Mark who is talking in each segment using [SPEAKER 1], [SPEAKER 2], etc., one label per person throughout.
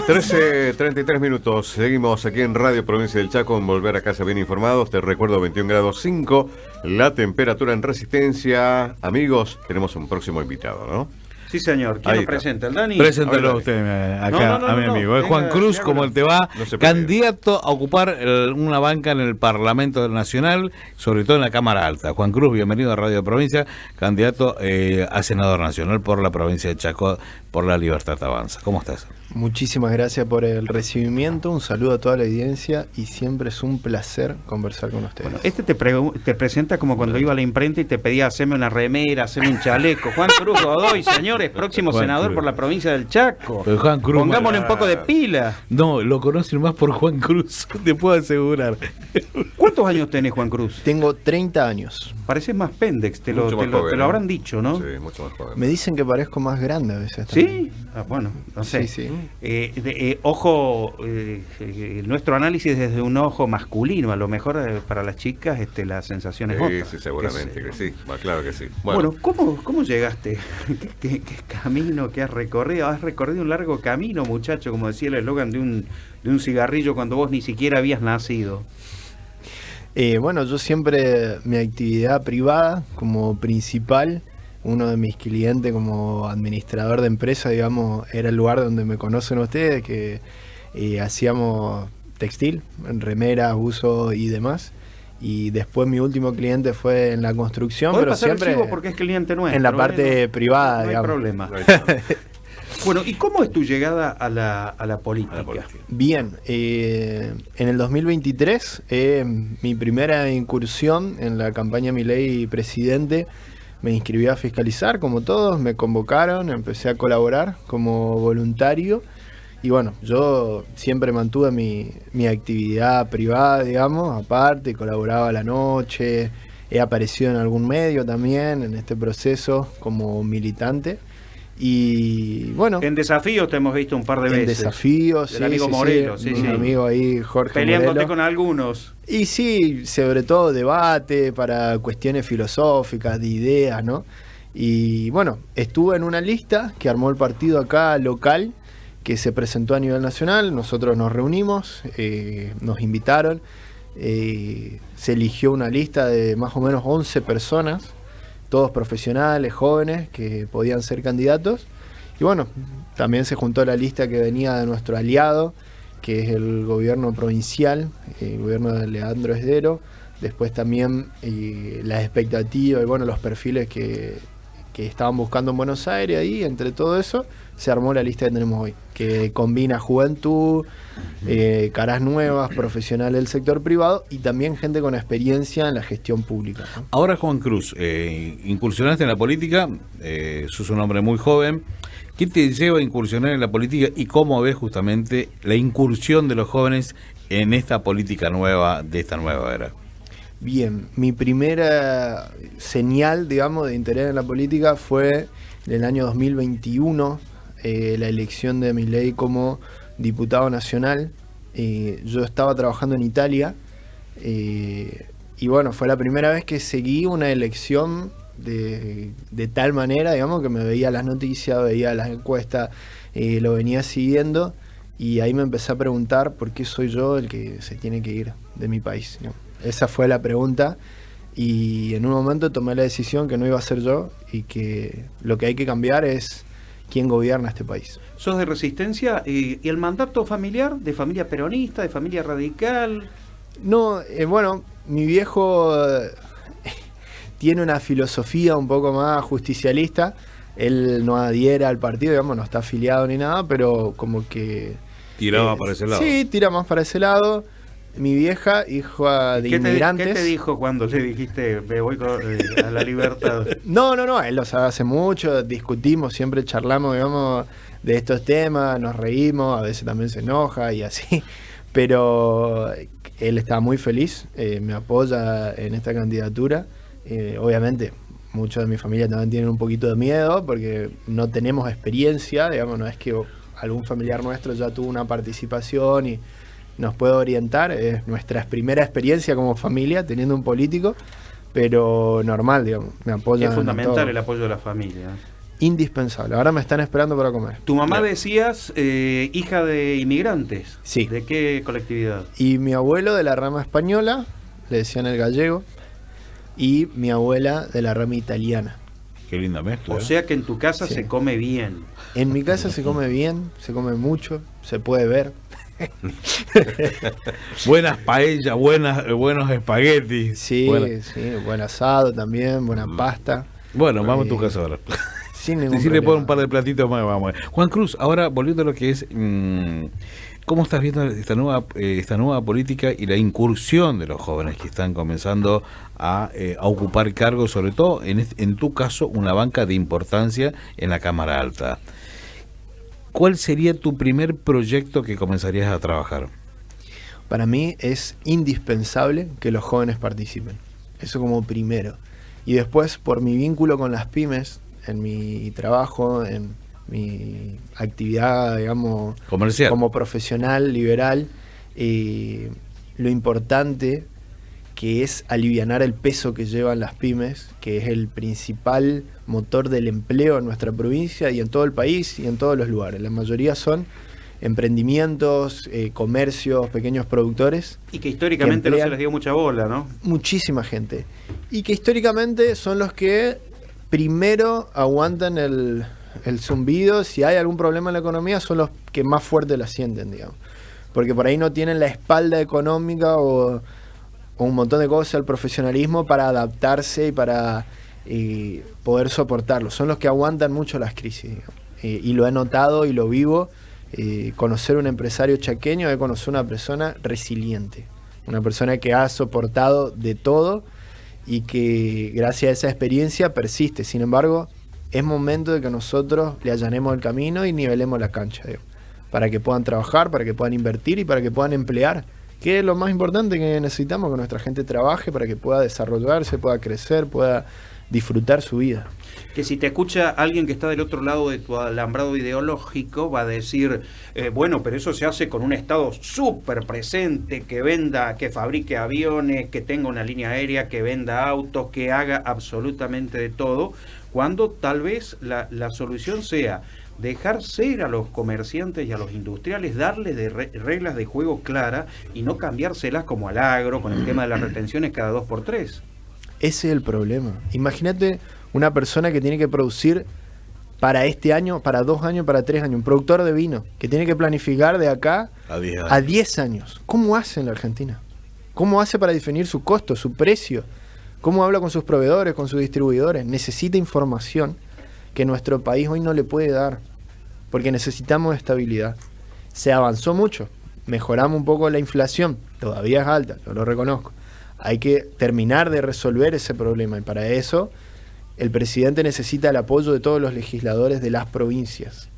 [SPEAKER 1] 13:33 minutos. Seguimos aquí en Radio Provincia del Chaco en Volver a Casa Bien Informados. Te recuerdo 21 grados 5 la temperatura en Resistencia. Amigos, tenemos un próximo invitado, ¿no?
[SPEAKER 2] Sí, señor. ¿Quién lo presenta? ¿El Dani?
[SPEAKER 3] Preséntelo usted acá a mi amigo. Es Juan Cruz, ¿cómo te va? Candidato a ocupar una banca en el Parlamento Nacional, sobre todo en la Cámara Alta. Juan Cruz, bienvenido a Radio Provincia, candidato a senador nacional por la provincia de Chaco, por la Libertad Avanza. ¿Cómo estás?
[SPEAKER 4] Muchísimas gracias por el recibimiento, un saludo a toda la audiencia y siempre es un placer conversar con ustedes.
[SPEAKER 2] Bueno, te presenta como cuando iba a la imprenta y te pedía hacerme una remera, hacerme un chaleco. Juan Cruz Godoy, señores, próximo
[SPEAKER 3] Juan
[SPEAKER 2] senador
[SPEAKER 3] Cruz.
[SPEAKER 2] por la provincia del Chaco.
[SPEAKER 3] Pero Juan Cruz,
[SPEAKER 2] pongámosle un poco de pila.
[SPEAKER 3] No, lo conocen más por Juan Cruz, te puedo asegurar.
[SPEAKER 2] ¿Cuántos años tenés, Juan Cruz?
[SPEAKER 4] Tengo 30 años.
[SPEAKER 2] Pareces más pendex, te lo habrán dicho, ¿no?
[SPEAKER 1] Sí, mucho más joven.
[SPEAKER 4] Me dicen que parezco más grande a veces.
[SPEAKER 2] ¿Sí? Bueno, no sé.
[SPEAKER 4] Sí.
[SPEAKER 2] Ojo, nuestro análisis desde un ojo masculino, a lo mejor para las chicas la sensación es otra.
[SPEAKER 1] Sí, seguramente que sí, claro que sí.
[SPEAKER 2] Bueno, ¿cómo llegaste? ¿Qué camino que has recorrido? Has recorrido un largo camino, muchacho, como decía el eslogan de un cigarrillo cuando vos ni siquiera habías nacido.
[SPEAKER 4] Bueno, yo siempre mi actividad privada como principal, uno de mis clientes como administrador de empresa, digamos, era el lugar donde me conocen ustedes, que hacíamos textil, remeras, uso y demás. Y después mi último cliente fue en la construcción, pero siempre
[SPEAKER 2] porque es cliente nuestro,
[SPEAKER 4] en la parte privada,
[SPEAKER 2] no
[SPEAKER 4] digamos.
[SPEAKER 2] hay problema. Bueno, ¿y cómo es tu llegada a la política?
[SPEAKER 4] Bien, en el 2023, mi primera incursión en la campaña Milei Presidente, me inscribí a fiscalizar, como todos, me convocaron, empecé a colaborar como voluntario. Y bueno, yo siempre mantuve mi actividad privada, digamos, aparte, colaboraba a la noche, he aparecido en algún medio también en este proceso como militante. Y bueno,
[SPEAKER 2] en desafíos te hemos visto un par de veces.
[SPEAKER 4] En desafíos,
[SPEAKER 2] el amigo Morelo, sí.
[SPEAKER 4] Mi amigo ahí, Jorge
[SPEAKER 2] peleándote
[SPEAKER 4] Morelo.
[SPEAKER 2] Con algunos.
[SPEAKER 4] Y sí, sobre todo debate para cuestiones filosóficas, de ideas, ¿no? Y bueno, estuve en una lista que armó el partido acá local, que se presentó a nivel nacional. Nosotros nos reunimos, nos invitaron, se eligió una lista de más o menos 11 personas, todos profesionales, jóvenes, que podían ser candidatos. Y bueno, también se juntó la lista que venía de nuestro aliado, que es el gobierno provincial, el gobierno de Leandro Esdero. Después también las expectativas y bueno, los perfiles que estaban buscando en Buenos Aires. Ahí, entre todo eso, se armó la lista que tenemos hoy, que combina juventud, caras nuevas, profesionales del sector privado y también gente con experiencia en la gestión pública, ¿no?
[SPEAKER 3] Ahora, Juan Cruz, incursionaste en la política, sos un hombre muy joven. ¿Qué te lleva a incursionar en la política y cómo ves justamente la incursión de los jóvenes en esta política nueva, de esta nueva era?
[SPEAKER 4] Bien, mi primera señal, digamos, de interés en la política fue en el año 2021, la elección de Milei como diputado nacional. Yo estaba trabajando en Italia y bueno, fue la primera vez que seguí una elección de tal manera, digamos, que me veía las noticias, veía las encuestas, lo venía siguiendo y ahí me empecé a preguntar por qué soy yo el que se tiene que ir de mi país, ¿no? Esa fue la pregunta y en un momento tomé la decisión que no iba a ser yo y que lo que hay que cambiar es quién gobierna este país.
[SPEAKER 2] ¿Sos de Resistencia? ¿Y el mandato familiar? ¿De familia peronista? ¿De familia radical?
[SPEAKER 4] No, bueno, mi viejo tiene una filosofía un poco más justicialista. Él no adhiere al partido, digamos, no está afiliado ni nada, pero como que...
[SPEAKER 3] ¿Tiraba para ese lado?
[SPEAKER 4] Sí, tira más para ese lado. Mi vieja, hija de inmigrantes...
[SPEAKER 2] ¿Qué te dijo cuando le dijiste me voy a la libertad?
[SPEAKER 4] No, él lo sabe hace mucho, discutimos, siempre charlamos, digamos, de estos temas, nos reímos, a veces también se enoja y así, pero él está muy feliz, me apoya en esta candidatura. Obviamente, muchos de mi familia también tienen un poquito de miedo porque no tenemos experiencia, digamos, no es que algún familiar nuestro ya tuvo una participación y nos puede orientar, es nuestra primera experiencia como familia teniendo un político, pero normal, digamos, me apoyan.
[SPEAKER 2] Es fundamental el apoyo de la familia.
[SPEAKER 4] indispensable. Ahora me están esperando para comer.
[SPEAKER 2] Tu mamá decías, hija de inmigrantes.
[SPEAKER 4] Sí.
[SPEAKER 2] ¿De qué colectividad?
[SPEAKER 4] Y mi abuelo de la rama española, le decían el gallego, y mi abuela de la rama italiana.
[SPEAKER 3] Qué linda mezcla.
[SPEAKER 2] O sea que en tu casa se come bien.
[SPEAKER 4] En mi casa se come bien, se come mucho, se puede ver.
[SPEAKER 3] Buenas paellas, buenos espaguetis.
[SPEAKER 4] Sí, buen asado también, buena pasta.
[SPEAKER 3] Bueno, vamos a tu casa ahora.
[SPEAKER 4] Sin ningún
[SPEAKER 3] Si le
[SPEAKER 4] problema.
[SPEAKER 3] ponen un par de platitos más, vamos. Juan Cruz, ahora volviendo a lo que es, ¿cómo estás viendo esta nueva política y la incursión de los jóvenes que están comenzando a ocupar cargos, sobre todo en tu caso, una banca de importancia en la Cámara Alta? ¿Cuál sería tu primer proyecto que comenzarías a trabajar?
[SPEAKER 4] Para mí es indispensable que los jóvenes participen. Eso como primero. Y después, por mi vínculo con las pymes, en mi trabajo, en mi actividad, digamos,
[SPEAKER 3] comercial,
[SPEAKER 4] como profesional liberal, lo importante que es alivianar el peso que llevan las pymes, que es el principal motor del empleo en nuestra provincia y en todo el país y en todos los lugares. La mayoría son emprendimientos, comercios, pequeños productores.
[SPEAKER 2] Y que históricamente no se les dio mucha bola, ¿no?
[SPEAKER 4] Muchísima gente. Y que históricamente son los que primero aguantan el zumbido. Si hay algún problema en la economía, son los que más fuerte la sienten, digamos. Porque por ahí no tienen la espalda económica o un montón de cosas, el profesionalismo para adaptarse y para poder soportarlo. Son los que aguantan mucho las crisis, digamos. Y lo he notado y lo vivo. Conocer un empresario chaqueño es conocer una persona resiliente, una persona que ha soportado de todo y que gracias a esa experiencia persiste. Sin embargo, es momento de que nosotros le allanemos el camino y nivelemos la cancha, digamos, para que puedan trabajar, para que puedan invertir y para que puedan emplear, que es lo más importante que necesitamos, que nuestra gente trabaje para que pueda desarrollarse, pueda crecer, pueda disfrutar su vida.
[SPEAKER 2] Que si te escucha alguien que está del otro lado de tu alambrado ideológico, va a decir, bueno, pero eso se hace con un Estado súper presente, que venda, que fabrique aviones, que tenga una línea aérea, que venda autos, que haga absolutamente de todo, cuando tal vez la solución sea dejar ser a los comerciantes y a los industriales, darles reglas de juego claras y no cambiárselas como al agro, con el tema de las retenciones cada 2x3.
[SPEAKER 4] Ese es el problema. Imagínate una persona que tiene que producir para este año, para 2 años, para 3 años, un productor de vino, que tiene que planificar de acá a 10 años. ¿Cómo hace en la Argentina? ¿Cómo hace para definir su costo, su precio? ¿Cómo habla con sus proveedores, con sus distribuidores? Necesita información que nuestro país hoy no le puede dar, porque necesitamos estabilidad. Se avanzó mucho, mejoramos un poco la inflación, todavía es alta, yo lo reconozco. Hay que terminar de resolver ese problema y para eso el presidente necesita el apoyo de todos los legisladores de las provincias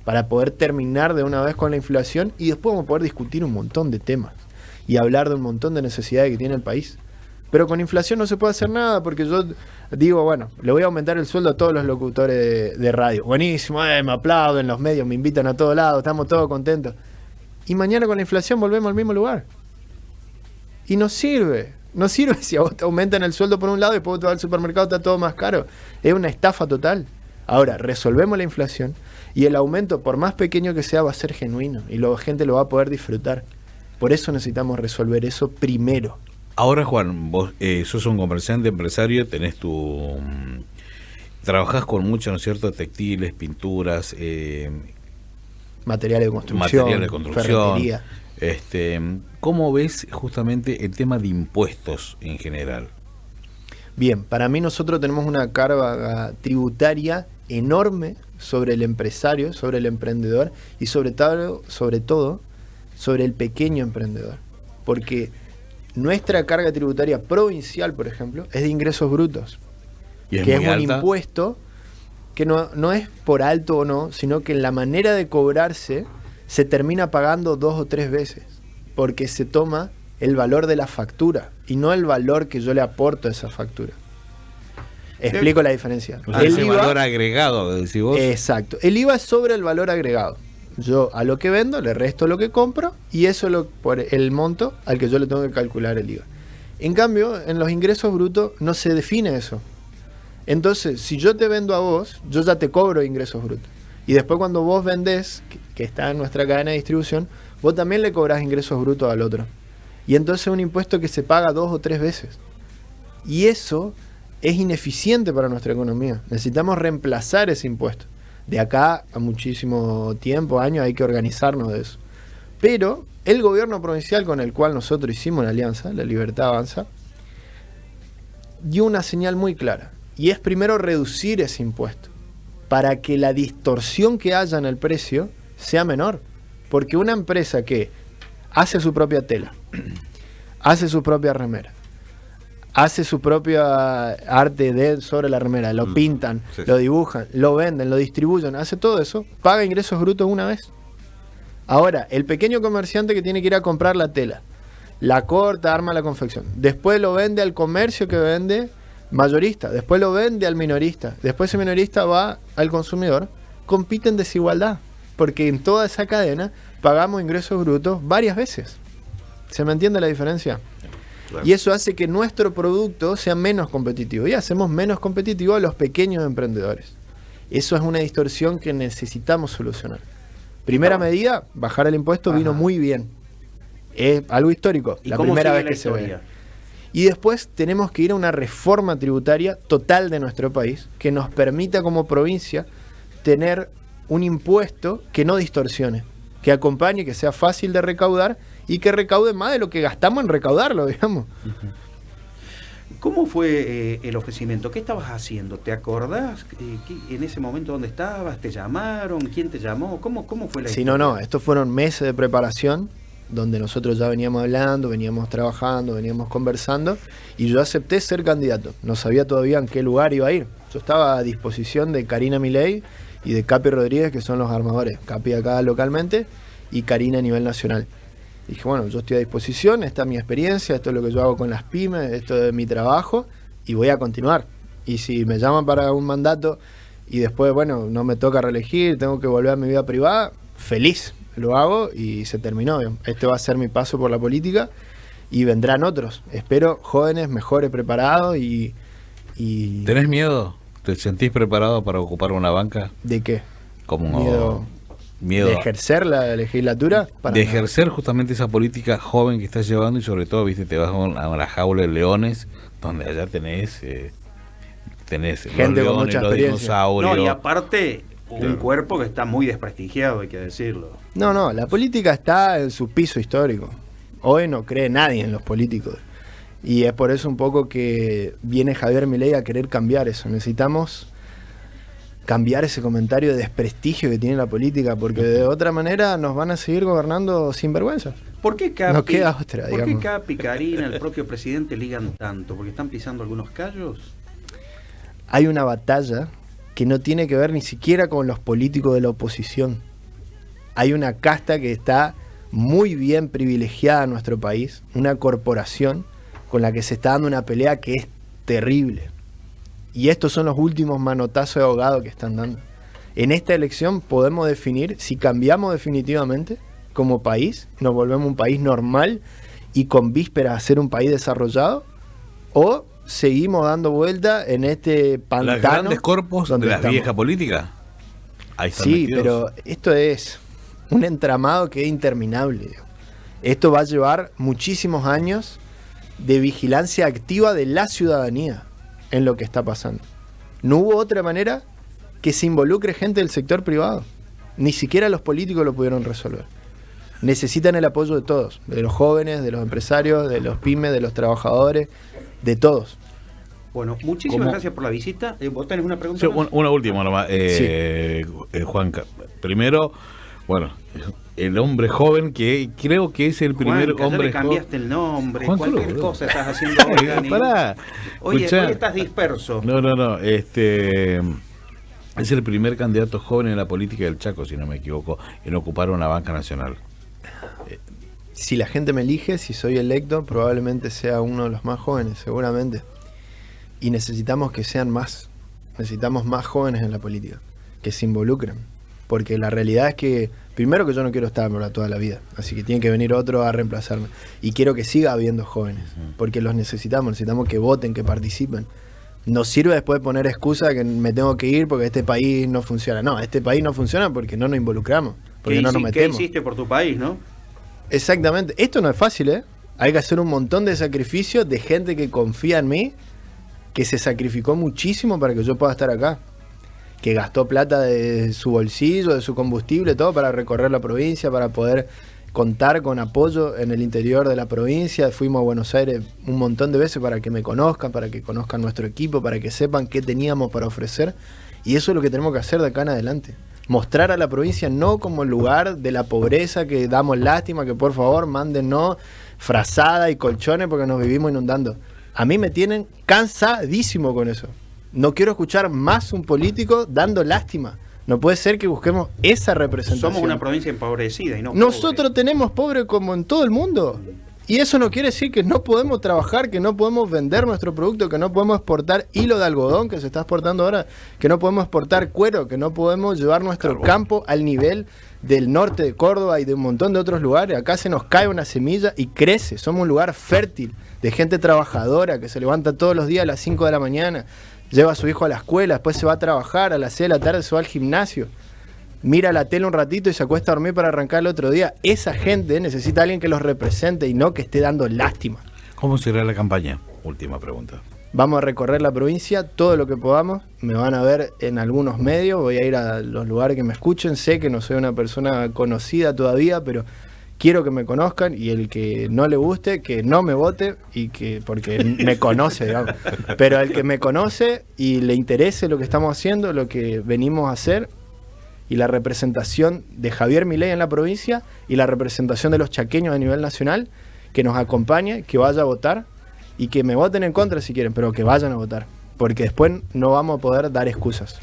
[SPEAKER 4] para poder terminar de una vez con la inflación y después vamos a poder discutir un montón de temas y hablar de un montón de necesidades que tiene el país. Pero con inflación no se puede hacer nada porque yo digo, bueno, le voy a aumentar el sueldo a todos los locutores de radio. Buenísimo, me aplauden los medios, me invitan a todos lados, estamos todos contentos. Y mañana con la inflación volvemos al mismo lugar. Y no sirve. No sirve si a vos te aumentan el sueldo por un lado y después te vas al supermercado, está todo más caro. Es una estafa total. Ahora, resolvemos la inflación y el aumento, por más pequeño que sea, va a ser genuino y la gente lo va a poder disfrutar. Por eso necesitamos resolver eso primero.
[SPEAKER 3] Ahora, Juan, vos sos un comerciante, empresario, tenés trabajás con mucho, ¿no es cierto?, textiles, pinturas,
[SPEAKER 4] materiales de construcción,
[SPEAKER 3] ferretería. ¿Cómo ves justamente el tema de impuestos en general?
[SPEAKER 4] Bien, para mí nosotros tenemos una carga tributaria enorme sobre el empresario, sobre el emprendedor y sobre todo sobre el pequeño emprendedor. Porque nuestra carga tributaria provincial, por ejemplo, es de ingresos brutos, que es un impuesto que no es por alto o no, sino que en la manera de cobrarse se termina pagando 2 o 3 veces, porque se toma el valor de la factura y no el valor que yo le aporto a esa factura. Explico la diferencia.
[SPEAKER 3] O sea, el IVA, valor agregado, decís vos.
[SPEAKER 4] Exacto. El IVA es sobre el valor agregado. Yo a lo que vendo le resto lo que compro y eso por el monto al que yo le tengo que calcular el IVA. En cambio, en los ingresos brutos no se define eso. Entonces, si yo te vendo a vos, yo ya te cobro ingresos brutos. Y después cuando vos vendés, que está en nuestra cadena de distribución, vos también le cobrás ingresos brutos al otro. Y entonces es un impuesto que se paga 2 o 3 veces. Y eso es ineficiente para nuestra economía. Necesitamos reemplazar ese impuesto. De acá a muchísimo tiempo, años, hay que organizarnos de eso. Pero el gobierno provincial con el cual nosotros hicimos la alianza, La Libertad Avanza, dio una señal muy clara. Y es primero reducir ese impuesto para que la distorsión que haya en el precio sea menor. Porque una empresa que hace su propia tela, hace su propia remera, hace su propia arte sobre la remera, lo pintan, sí, lo dibujan, lo venden, lo distribuyen, hace todo eso, paga ingresos brutos una vez. Ahora, el pequeño comerciante que tiene que ir a comprar la tela, la corta, arma la confección, después lo vende al comercio que vende mayorista, después lo vende al minorista, después ese minorista va al consumidor, compite en desigualdad, porque en toda esa cadena pagamos ingresos brutos varias veces. ¿Se me entiende la diferencia? Claro. Y eso hace que nuestro producto sea menos competitivo y hacemos menos competitivo a los pequeños emprendedores. Eso es una distorsión que necesitamos solucionar. Primera medida, bajar el impuesto. Ajá. Vino muy bien. Es algo histórico, la primera vez que se ve. Y después tenemos que ir a una reforma tributaria total de nuestro país que nos permita como provincia tener un impuesto que no distorsione, que acompañe, que sea fácil de recaudar y que recaude más de lo que gastamos en recaudarlo, digamos.
[SPEAKER 2] ¿Cómo fue el ofrecimiento? ¿Qué estabas haciendo? ¿Te acordás? ¿En ese momento dónde estabas? ¿Te llamaron? ¿Quién te llamó? ¿Cómo fue la historia?
[SPEAKER 4] No, estos fueron meses de preparación donde nosotros ya veníamos hablando, veníamos trabajando, veníamos conversando y yo acepté ser candidato. No sabía todavía en qué lugar iba a ir. Yo estaba a disposición de Karina Milei y de Capi Rodríguez, que son los armadores. Capi acá localmente y Karina a nivel nacional. Dije, bueno, yo estoy a disposición, esta es mi experiencia, esto es lo que yo hago con las pymes, esto es mi trabajo y voy a continuar. Y si me llaman para un mandato y después, bueno, no me toca reelegir, tengo que volver a mi vida privada, feliz, lo hago y se terminó. Este va a ser mi paso por la política y vendrán otros. Espero jóvenes, mejores, preparados y...
[SPEAKER 3] ¿Tenés miedo? ¿Te sentís preparado para ocupar una banca?
[SPEAKER 4] ¿De qué?
[SPEAKER 3] Como...
[SPEAKER 4] ¿De ejercer la legislatura?
[SPEAKER 3] De ejercer justamente esa política joven que estás llevando y sobre todo, viste, te vas a la jaula de leones, donde allá tenés
[SPEAKER 4] gente con mucha
[SPEAKER 3] los dinosaurios.
[SPEAKER 2] No, y aparte, un cuerpo que está muy desprestigiado, hay que decirlo.
[SPEAKER 4] No, la política está en su piso histórico. Hoy no cree nadie en los políticos. Y es por eso un poco que viene Javier Milei a querer cambiar eso. Necesitamos cambiar ese comentario de desprestigio que tiene la política, porque de otra manera nos van a seguir gobernando sin vergüenza.
[SPEAKER 2] ¿Por qué Capi,
[SPEAKER 4] no queda otra,
[SPEAKER 2] ¿por qué Capi, Karina, el propio presidente ligan tanto? ¿Porque están pisando algunos callos?
[SPEAKER 4] Hay una batalla que no tiene que ver ni siquiera con los políticos de la oposición. Hay una casta que está muy bien privilegiada en nuestro país, una corporación con la que se está dando una pelea que es terrible. Y estos son los últimos manotazos de ahogado que están dando. En esta elección podemos definir si cambiamos definitivamente como país, nos volvemos un país normal y con vísperas a ser un país desarrollado, o seguimos dando vuelta en este pantano.
[SPEAKER 3] Los grandes cuerpos de la vieja política. Ahí están metidos.
[SPEAKER 4] Pero esto es un entramado que es interminable. Esto va a llevar muchísimos años de vigilancia activa de la ciudadanía en lo que está pasando. No hubo otra manera que se involucre gente del sector privado. Ni siquiera los políticos lo pudieron resolver. Necesitan el apoyo de todos, de los jóvenes, de los empresarios, de los pymes, de los trabajadores, de todos.
[SPEAKER 2] Bueno, muchísimas gracias por la visita. ¿Vos tenés una pregunta?
[SPEAKER 3] Sí, una última nomás. Juan, primero, bueno, el hombre joven que creo que es el primer
[SPEAKER 2] Juan,
[SPEAKER 3] hombre
[SPEAKER 2] joven. Cambiaste el nombre,
[SPEAKER 3] Juan
[SPEAKER 2] cualquier
[SPEAKER 3] Cruz,
[SPEAKER 2] cosa estás haciendo hoy.
[SPEAKER 3] Pará.
[SPEAKER 2] Oye,
[SPEAKER 3] Escuchá.
[SPEAKER 2] hoy estás disperso.
[SPEAKER 3] No. Es el primer candidato joven en la política del Chaco, si no me equivoco, en ocupar una banca nacional.
[SPEAKER 4] Si la gente me elige, si soy electo, probablemente sea uno de los más jóvenes, seguramente. Y necesitamos que sean más. Necesitamos más jóvenes en la política, que se involucren. Porque la realidad es que, primero que yo no quiero estar para toda la vida, así que tiene que venir otro a reemplazarme. Y quiero que siga habiendo jóvenes, porque los necesitamos que voten, que participen. No sirve después poner excusa que me tengo que ir porque este país no funciona. No, este país no funciona porque no nos involucramos, porque no nos metemos.
[SPEAKER 2] ¿Qué hiciste por tu país, no?
[SPEAKER 4] Exactamente. Esto no es fácil, ¿eh? Hay que hacer un montón de sacrificios de gente que confía en mí, que se sacrificó muchísimo para que yo pueda estar acá. Que gastó plata de su bolsillo, de su combustible, todo para recorrer la provincia, para poder contar con apoyo en el interior de la provincia. Fuimos a Buenos Aires un montón de veces para que me conozcan, para que conozcan nuestro equipo, para que sepan qué teníamos para ofrecer. Y eso es lo que tenemos que hacer de acá en adelante. Mostrar a la provincia no como el lugar de la pobreza, que damos lástima, que por favor mándennos frazada y colchones porque nos vivimos inundando. A mí me tienen cansadísimo con eso. No quiero escuchar más un político dando lástima. No puede ser que busquemos esa representación.
[SPEAKER 2] Somos una provincia empobrecida y no
[SPEAKER 4] Nosotros
[SPEAKER 2] pobre.
[SPEAKER 4] tenemos pobre como en todo el mundo. Y eso no quiere decir que no podemos trabajar, que no podemos vender nuestro producto, que no podemos exportar hilo de algodón que se está exportando ahora, que no podemos exportar cuero, que no podemos llevar nuestro campo al nivel del norte de Córdoba y de un montón de otros lugares. Acá se nos cae una semilla y crece. Somos un lugar fértil de gente trabajadora que se levanta todos los días a las 5 de la mañana, lleva a su hijo a la escuela, después se va a trabajar, a las 6 de la tarde se va al gimnasio, mira la tele un ratito y se acuesta a dormir para arrancar el otro día. Esa gente necesita a alguien que los represente y no que esté dando lástima.
[SPEAKER 3] ¿Cómo será la campaña? Última pregunta.
[SPEAKER 4] Vamos a recorrer la provincia todo lo que podamos. Me van a ver en algunos medios, voy a ir a los lugares que me escuchen. Sé que no soy una persona conocida todavía, pero quiero que me conozcan, y el que no le guste, que no me vote, y que porque me conoce, digamos. Pero el que me conoce y le interese lo que estamos haciendo, lo que venimos a hacer, y la representación de Javier Milei en la provincia y la representación de los chaqueños a nivel nacional, que nos acompañe, que vaya a votar y que me voten en contra si quieren, pero que vayan a votar, porque después no vamos a poder dar excusas.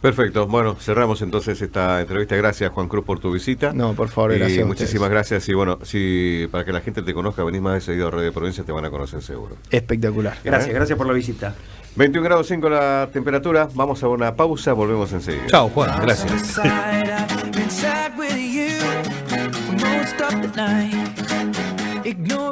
[SPEAKER 1] Perfecto, bueno, cerramos entonces esta entrevista. Gracias, Juan Cruz, por tu visita.
[SPEAKER 4] No, por favor, gracias.
[SPEAKER 1] Muchísimas gracias. Y bueno, si para que la gente te conozca, venís más de seguido a Radio Provincia, te van a conocer seguro.
[SPEAKER 4] Espectacular.
[SPEAKER 2] Gracias por la visita.
[SPEAKER 1] 21 grados 5 la temperatura. Vamos a una pausa, volvemos enseguida.
[SPEAKER 3] Chao, Juan, gracias.
[SPEAKER 5] Ignore